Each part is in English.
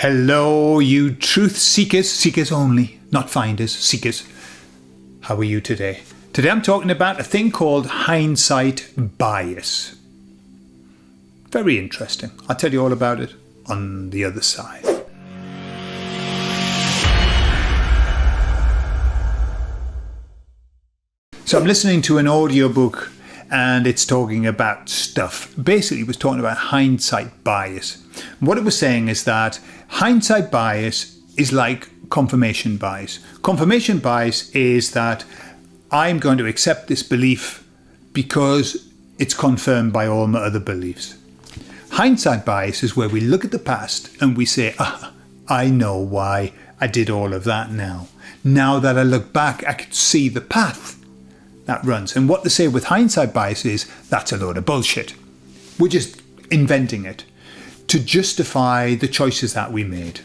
Hello, you truth seekers, seekers only, not finders, seekers. How are you today? Today I'm talking about a thing called hindsight bias. Very interesting. I'll tell you all about it on the other side. So I'm listening to an audiobook and it's talking about stuff. Basically, it was talking about hindsight bias. What it was saying is that hindsight bias is like confirmation bias. Confirmation bias is that I'm going to accept this belief because it's confirmed by all my other beliefs. Hindsight bias is where we look at the past and we say, I know why I did all of that now. Now that I look back, I can see the path that runs. And what they say with hindsight bias is that's a load of bullshit. We're just inventing it to justify the choices that we made.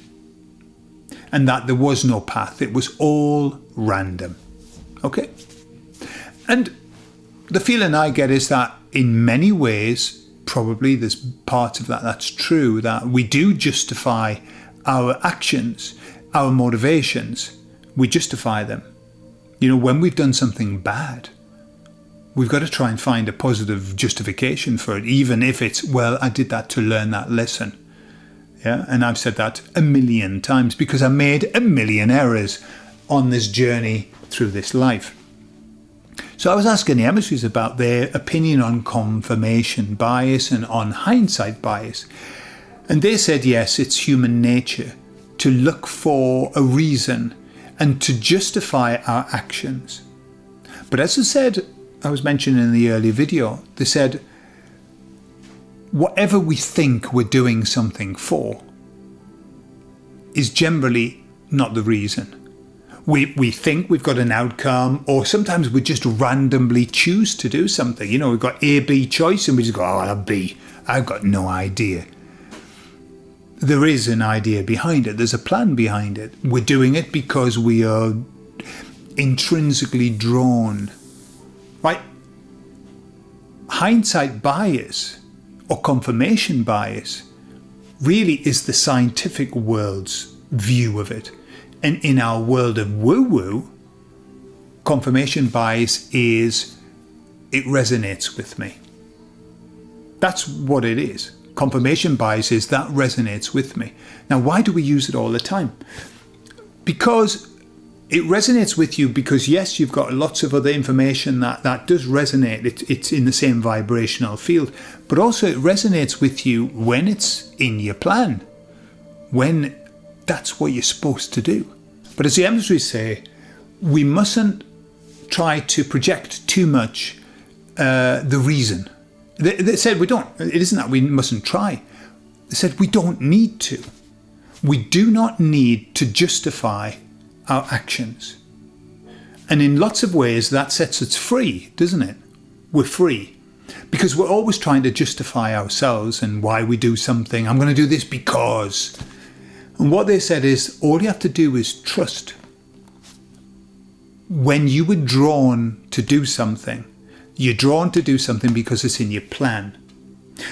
And that there was no path. It was all random. Okay? And the feeling I get is that in many ways, probably there's parts of that that's true, that we do justify our actions, our motivations. We justify them. You know, when we've done something bad, we've got to try and find a positive justification for it, even if it's, well, I did that to learn that lesson. Yeah, and I've said that a million times because I made a million errors on this journey through this life. So I was asking the emissaries about their opinion on confirmation bias and on hindsight bias. And they said, yes, it's human nature to look for a reason and to justify our actions. But as I was mentioning in the earlier video, they said, whatever we think we're doing something for is generally not the reason. We think we've got an outcome, or sometimes we just randomly choose to do something. You know, we've got A, B choice, and we just go, oh, B. I've got no idea. There is an idea behind it. There's a plan behind it. We're doing it because we are intrinsically drawn. Right? Hindsight bias or confirmation bias really is the scientific world's view of it. And in our world of woo-woo, confirmation bias is, it resonates with me. That's what it is. Confirmation bias is that resonates with me. Now, why do we use it all the time? Because it resonates with you because, yes, you've got lots of other information that does resonate. It's in the same vibrational field. But also it resonates with you when it's in your plan, when that's what you're supposed to do. But as the emissaries say, we mustn't try to project too much the reason. They said we don't. It isn't that we mustn't try. They said we don't need to. We do not need to justify our actions. And in lots of ways that sets us free, doesn't it? We're free. Because we're always trying to justify ourselves and why we do something. I'm going to do this because. And what they said is all you have to do is trust. When you were drawn to do something, you're drawn to do something because it's in your plan.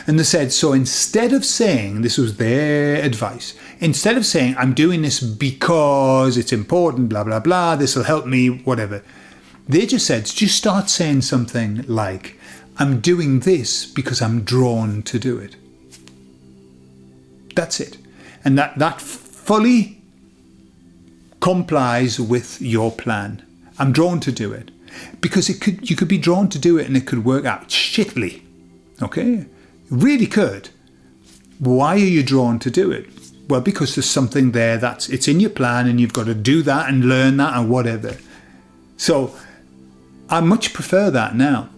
And they said, so instead of saying, this was their advice, instead of saying, I'm doing this because it's important, blah, blah, blah, this will help me, whatever. They just said, just start saying something like, I'm doing this because I'm drawn to do it. That's it. And that fully complies with your plan. I'm drawn to do it. Because you could be drawn to do it and it could work out shittily. Okay? Really could. Why are you drawn to do it? Well, because there's something there it's in your plan and you've got to do that and learn that and whatever. So I much prefer that now.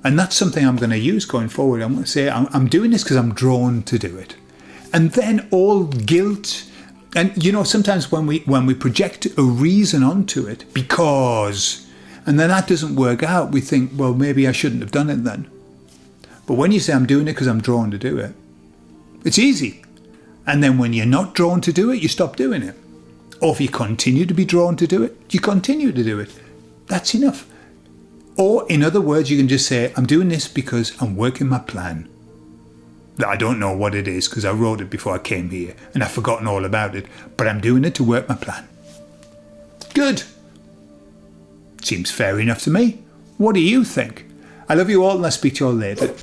And that's something I'm going to use going forward. I'm going to say I'm doing this because I'm drawn to do it. And then all guilt. And you know, sometimes when we project a reason onto it, because, and then that doesn't work out, we think, well, maybe I shouldn't have done it then. But when you say I'm doing it because I'm drawn to do it, it's easy. And then when you're not drawn to do it, you stop doing it. Or if you continue to be drawn to do it, you continue to do it. That's enough. Or in other words, you can just say, I'm doing this because I'm working my plan. I don't know what it is because I wrote it before I came here and I've forgotten all about it, but I'm doing it to work my plan. Good. Seems fair enough to me. What do you think? I love you all and I'll speak to you all later.